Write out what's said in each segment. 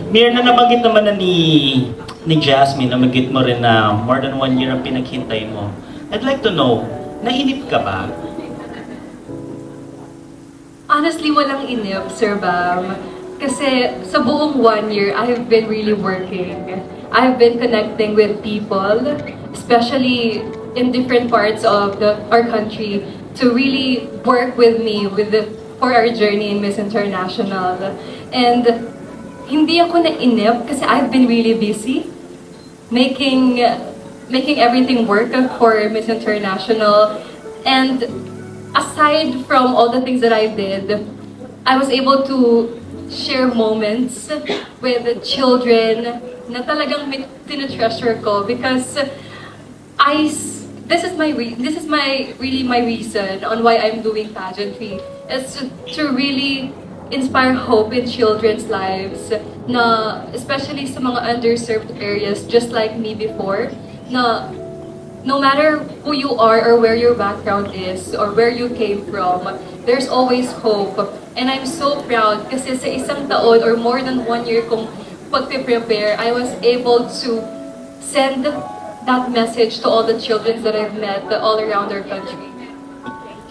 Myrna, nabanggit naman na ni Jasmine, nabanggit mo rin na more than 1 year ang pinaghintay mo. I'd like to know, nainip ka ba? Honestly, walang inip, Sir Bam. Kasi sa buong 1 year, I have been really working. I have been connecting with people, especially in different parts of our country, to really work with me for our journey in Miss International. And hindi ako nainip kasi I've been really busy making everything work for Miss International. And aside from all the things that I did, I was able to share moments with the children na talagang tinatreasure ko because this is really my reason on why I'm doing pageantry. It's to really inspire hope in children's lives, na especially sa mga underserved areas just like me before, na no matter who you are or where your background is or where you came from, there's always hope. And I'm so proud kasi sa isang taon or more than 1 year kong pag-prepare, I was able to send that message to all the children that I've met all around our country.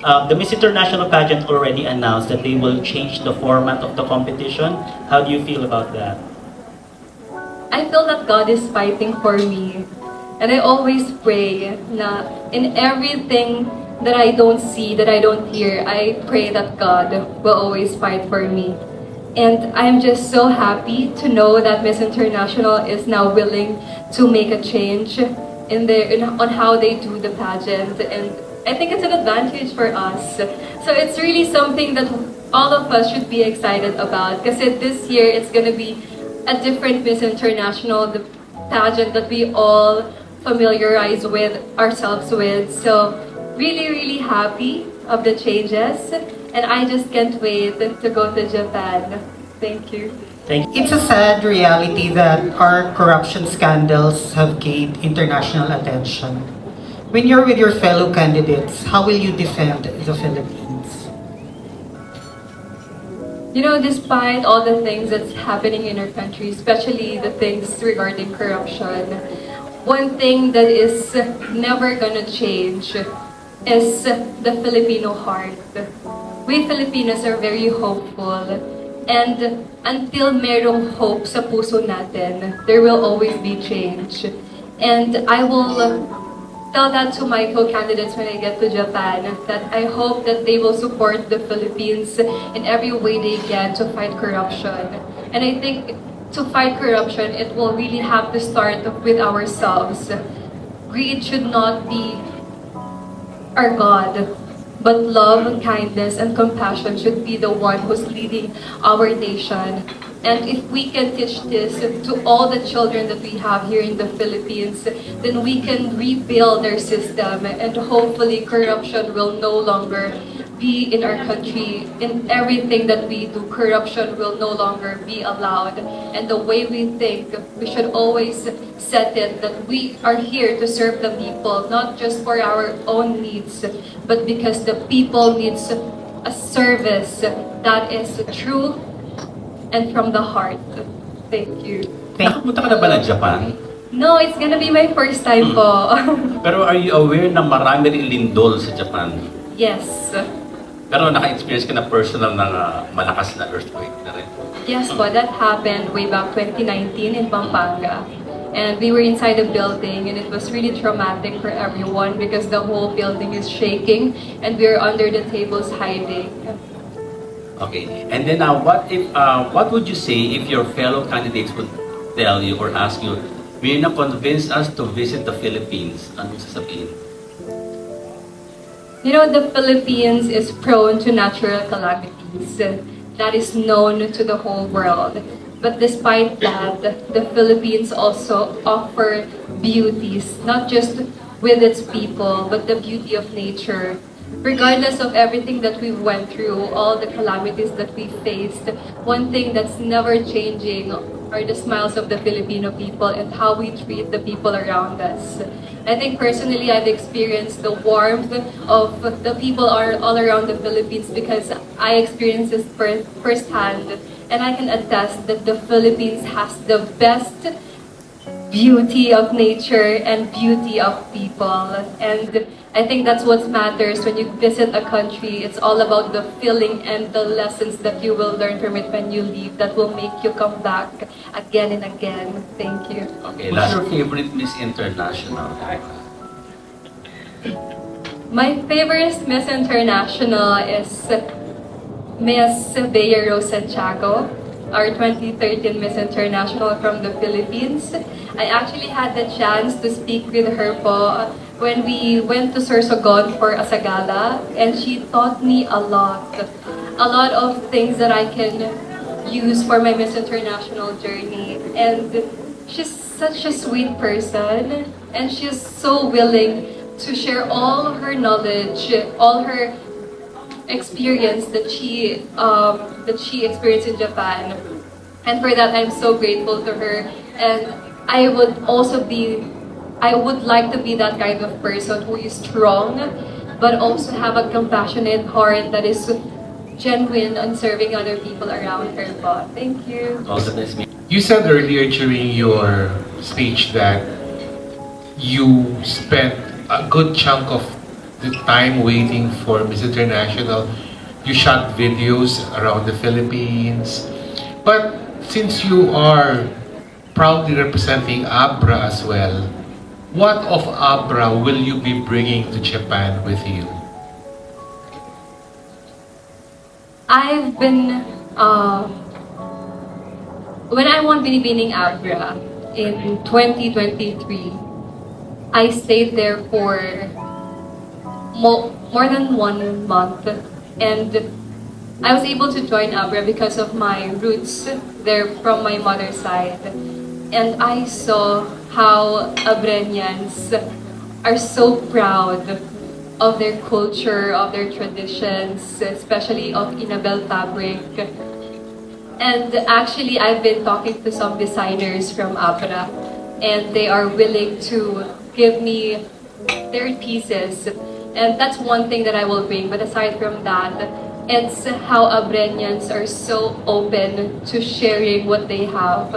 The Miss International pageant already announced that they will change the format of the competition. How do you feel about that? I feel that God is fighting for me. And I always pray na in everything that I don't see, that I don't hear, I pray that God will always fight for me. And I'm just so happy to know that Miss International is now willing to make a change on how they do the pageant. And I think it's an advantage for us. So it's really something that all of us should be excited about. Because this year, it's going to be a different Miss International, the pageant that we all familiarize with ourselves with. So really, really happy of the changes. And I just can't wait to go to Japan. Thank you. Thank you. It's a sad reality that our corruption scandals have gained international attention. When you're with your fellow candidates, how will you defend the Philippines? You know, despite all the things that's happening in our country, especially the things regarding corruption, one thing that is never gonna change is the Filipino heart. We Filipinos are very hopeful. And until merong hope sa puso natin, there will always be change. And I will tell that to my co-candidates when I get to Japan, that I hope that they will support the Philippines in every way they can to fight corruption. And I think to fight corruption, it will really have to start with ourselves. Greed should not be our God, but love, kindness, and compassion should be the one who's leading our nation. And if we can teach this to all the children that we have here in the Philippines, then we can rebuild our system, and hopefully corruption will no longer be in our country. In everything that we do, corruption will no longer be allowed. And the way we think, we should always set it that we are here to serve the people, not just for our own needs, but because the people needs a service that is true and from the heart. Thank you. Nakapunta ka na ba ng Japan? No, it's gonna be my first time po. Pero are you aware na marami rin lindol sa Japan? Yes. Pero naka-experience ka na personal ng malakas na earthquake na rin? Yes po, that happened way back 2019 in Pampanga. And we were inside a building and it was really traumatic for everyone because the whole building is shaking and we are under the tables hiding. Okay. And then what would you say if your fellow candidates would tell you or ask you, Myrna, convince us to visit the Philippines? Anong sasabihin? You know, the Philippines is prone to natural calamities. That is known to the whole world. But despite that, the Philippines also offer beauties, not just with its people, but the beauty of nature. Regardless of everything that we went through, all the calamities that we faced, one thing that's never changing are the smiles of the Filipino people and how we treat the people around us. I think personally I've experienced the warmth of the people all around the Philippines because I experienced this firsthand and I can attest that the Philippines has the best beauty of nature and beauty of people. And I think that's what matters when you visit a country. It's all about the feeling and the lessons that you will learn from it when you leave that will make you come back again and again. Thank you. Okay, what's your favorite Miss International? My favorite Miss International is Miss Bea Rose Santiago, our 2013 Miss International from the Philippines. I actually had the chance to speak with her po when we went to Sorsogon for a sagala, and she taught me a lot of things that I can use for my Miss International journey. And she's such a sweet person, and she's so willing to share all her knowledge, all her experience that she experienced in Japan. And for that, I'm so grateful to her. And I would like to be that kind of person who is strong, but also have a compassionate heart that is genuine on serving other people around her. Thank you. All the best, Miss. You said earlier during your speech that you spent a good chunk of the time waiting for Miss International. You shot videos around the Philippines. But since you are proudly representing Abra as well, what of Abra will you be bringing to Japan with you? I've been, when I won Binibining Abra in 2023, I stayed there for more than 1 month, and I was able to join Abra because of my roots there from my mother's side. And I saw how Abrenians are so proud of their culture, of their traditions, especially of Inabel fabric. And actually, I've been talking to some designers from Abra, and they are willing to give me their pieces. And that's one thing that I will bring. But aside from that, it's how Abrenians are so open to sharing what they have.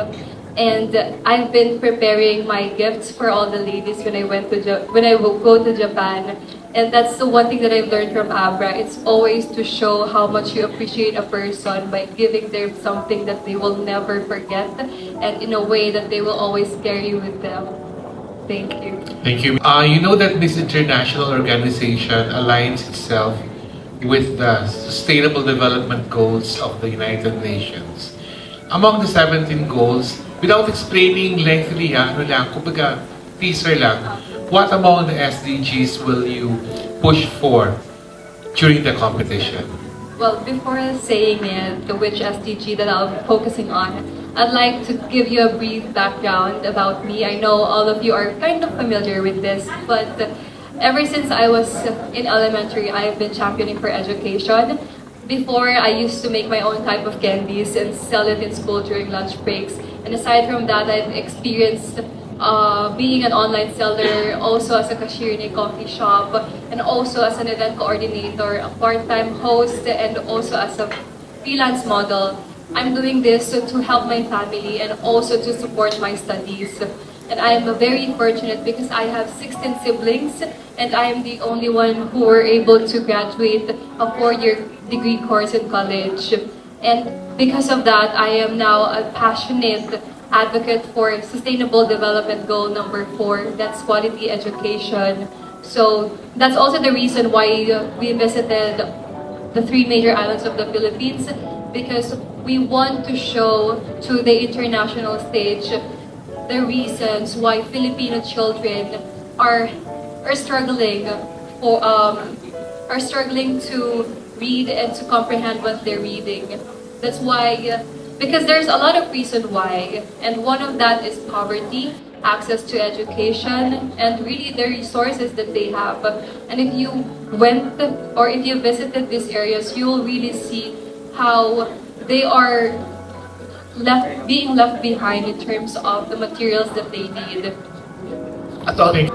And I've been preparing my gifts for all the ladies when I will go to Japan. And that's the one thing that I've learned from Abra. It's always to show how much you appreciate a person by giving them something that they will never forget, and in a way that they will always carry with them. Thank you. Thank you. You know that Miss International organization aligns itself with the Sustainable Development Goals of the United Nations. Among the 17 goals, without explaining lengthily, kumbaga, teaser lang, what among the SDGs will you push for during the competition? Well, before saying it, which SDG that I'll be focusing on, I'd like to give you a brief background about me. I know all of you are kind of familiar with this, but ever since I was in elementary, I've been championing for education. Before, I used to make my own type of candies and sell it in school during lunch breaks. And aside from that, I've experienced being an online seller, also as a cashier in a coffee shop, and also as an event coordinator, a part-time host, and also as a freelance model. I'm doing this to help my family and also to support my studies. And I am very fortunate because I have 16 siblings, and I am the only one who were able to graduate a 4-year degree course in college. And because of that, I am now a passionate advocate for Sustainable Development Goal number 4, that's quality education. So that's also the reason why we visited the 3 major islands of the Philippines, because we want to show to the international stage the reasons why Filipino children are struggling to read and to comprehend what they're reading. That's why, because there's a lot of reason why, and one of that is poverty, access to education, and really the resources that they have. And if you went or if you visited these areas, you will really see how they are being left behind in terms of the materials that they need. Attorney,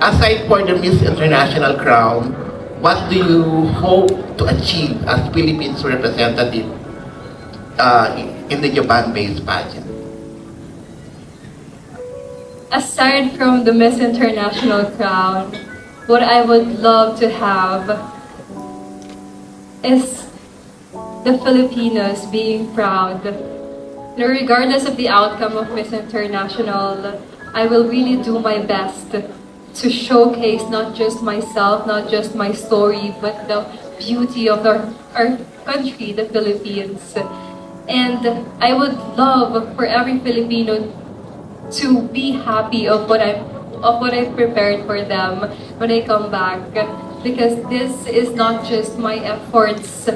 aside for the Miss International crown, what do you hope to achieve as Philippines representative in the Japan-based pageant? Aside from the Miss International crown, what I would love to have is the Filipinos being proud. Regardless of the outcome of Miss International, I will really do my best to showcase not just myself, not just my story, but the beauty of our country, the Philippines. And I would love for every Filipino to be happy of what I've prepared for them when I come back, because this is not just my efforts,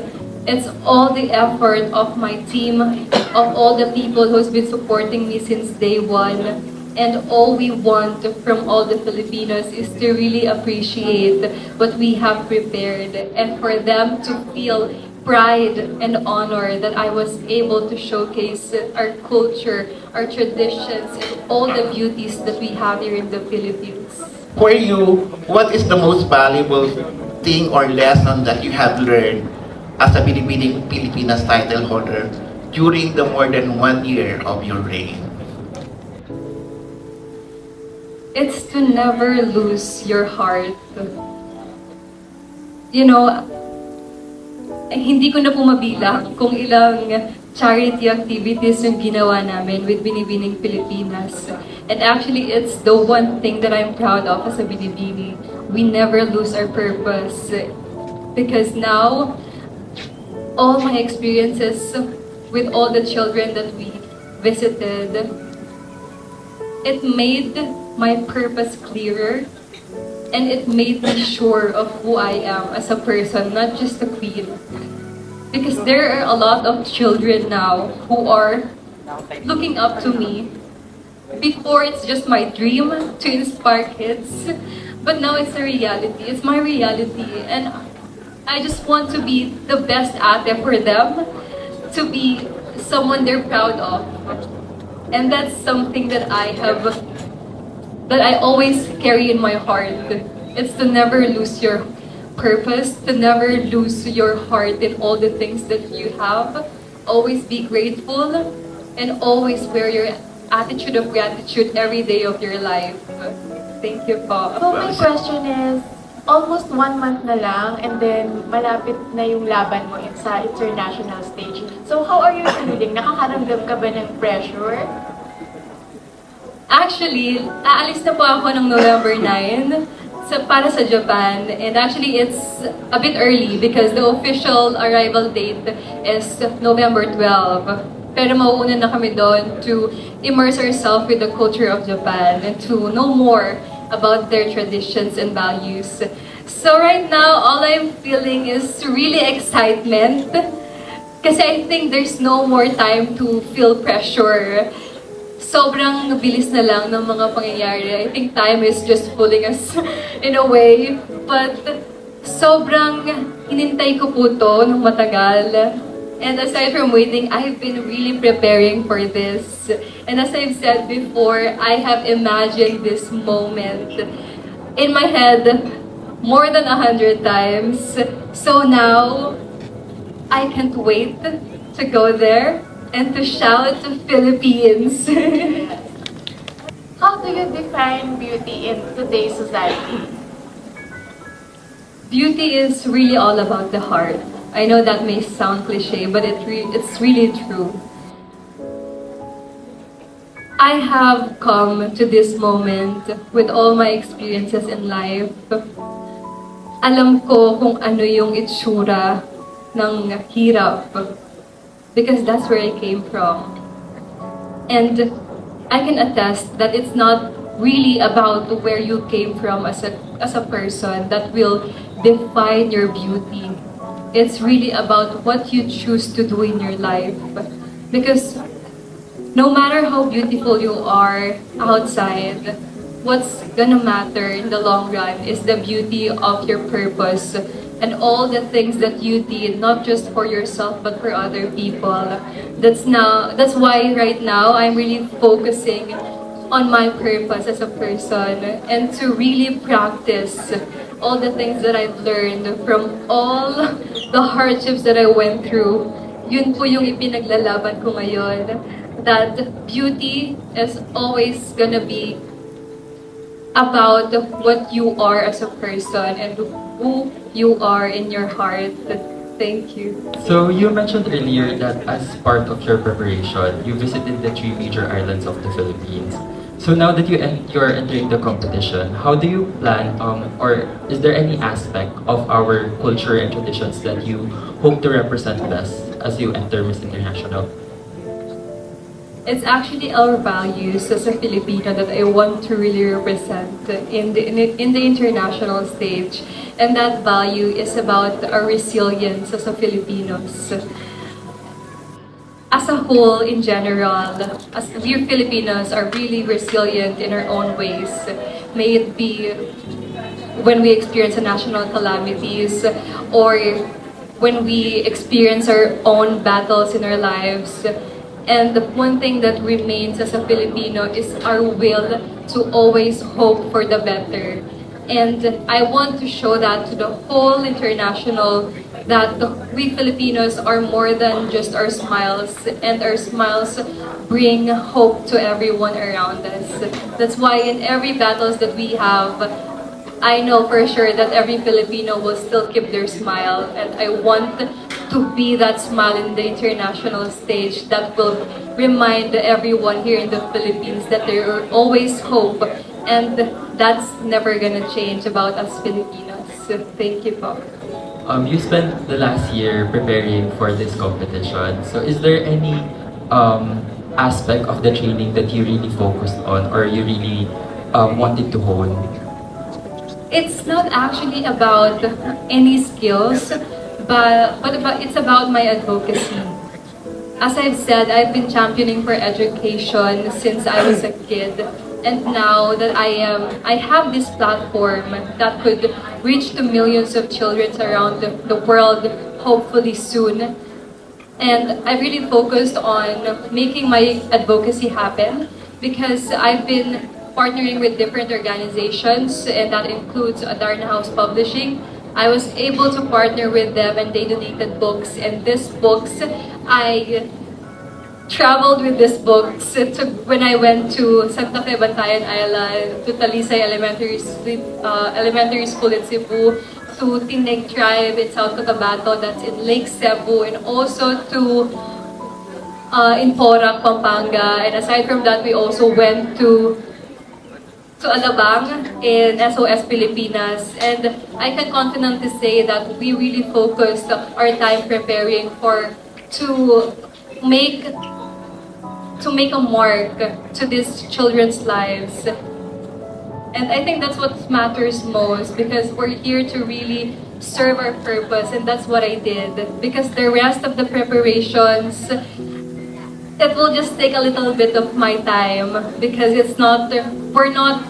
it's all the effort of my team, of all the people who's been supporting me since day one. And all we want from all the Filipinos is to really appreciate what we have prepared, and for them to feel pride and honor that I was able to showcase our culture, our traditions, and all the beauties that we have here in the Philippines. For you, what is the most valuable thing or lesson that you have learned as a Binibining Pilipinas title holder during the more than 1 year of your reign? It's to never lose your heart. You know, hindi ko na po mabilang kung ilang charity activities yung ginawa namin with Binibining Pilipinas. And actually, it's the one thing that I'm proud of as a Binibini. We never lose our purpose. Because now, all my experiences with all the children that we visited, it made my purpose clearer, and it made me sure of who I am as a person, not just a queen. Because there are a lot of children now who are looking up to me. Before, it's just my dream to inspire kids, but now it's a reality. It's my reality, and I just want to be the best ate for them, to be someone they're proud of. And that's something that I always carry in my heart. It's to never lose your purpose, to never lose your heart in all the things that you have. Always be grateful, and always wear your attitude of gratitude every day of your life. Thank you po. So my question is, almost 1 month na lang, and then malapit na yung laban mo sa international stage. So how are you feeling? Nakakaramdam ka ba ng pressure? Actually, aalis na po ako ng November 9 para sa Japan. And actually, it's a bit early because the official arrival date is November 12. Pero mauuna na kami doon to immerse ourselves with the culture of Japan and to know more about their traditions and values. So right now, all I'm feeling is really excitement. Kasi I think there's no more time to feel pressure. Sobrang bilis na lang ng mga pangyayari. I think time is just pulling us in a way. But sobrang hinintay ko po to ng matagal. And aside from waiting, I've been really preparing for this. And as I've said before, I have imagined this moment in my head more than 100 times. So now, I can't wait to go there and to shout to Philippines. How do you define beauty in today's society? Beauty is really all about the heart. I know that may sound cliche, but it's really true. I have come to this moment with all my experiences in life. Alam ko kung ano yung itsura ng hirap, because that's where I came from. And I can attest that it's not really about where you came from as a person that will define your beauty. It's really about what you choose to do in your life. Because no matter how beautiful you are outside, what's gonna matter in the long run is the beauty of your purpose and all the things that you did, not just for yourself but for other people. That's why right now I'm really focusing on my purpose as a person and to really practice all the things that I've learned from all the hardships that I went through yun po yung ipinaglalaban ko ngayon. That beauty is always gonna be about what you are as a person and who you are in your heart. Thank you. So you mentioned earlier that as part of your preparation, you visited the three major islands of the Philippines. So now that you're entering the competition, how do you plan, or is there any aspect of our culture and traditions that you hope to represent best as you enter Miss International? It's actually our values as a Filipino that I want to really represent in the international stage. And that value is about our resilience as a Filipinos. As a whole, in general, as we Filipinos are really resilient in our own ways. May it be when we experience a national calamities or when we experience our own battles in our lives. And the one thing that remains as a Filipino is our will to always hope for the better. And I want to show that to the whole international that we Filipinos are more than just our smiles, and our smiles bring hope to everyone around us. That's why in every battles that we have, I know for sure that every Filipino will still keep their smile, and I want to be that smile in the international stage that will remind everyone here in the Philippines that there are always hope, and that's never gonna change about us Filipinos. So thank you po. You spent the last year preparing for this competition. So is there any aspect of the training that you really focused on or you really wanted to hone? It's not actually about any skills, but it's about my advocacy. As I've said, I've been championing for education since I was a kid. And now that I have this platform that could reach to millions of children around the world, hopefully soon. And I really focused on making my advocacy happen because I've been partnering with different organizations, and that includes Adarna House Publishing. I was able to partner with them and they donated books, and these books, I traveled with these books when I went to Santa Fe Bantayan Island, to Talisay Elementary School in Cebu, to Tineg Tribe in South Cotabato, that's in Lake Cebu, and also to in Porac, Pampanga. And aside from that, we also went to Alabang in SOS Pilipinas, and I can confidently say that we really focused our time preparing to make a mark to these children's lives. And I think that's what matters most, because we're here to really serve our purpose, and that's what I did. Because the rest of the preparations, it will just take a little bit of my time, because we're not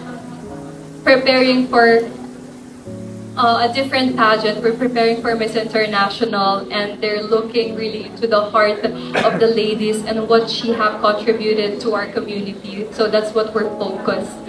preparing for a different pageant. We're preparing for Miss International, and they're looking really to the heart of the ladies and what she have contributed to our community. So that's what we're focused.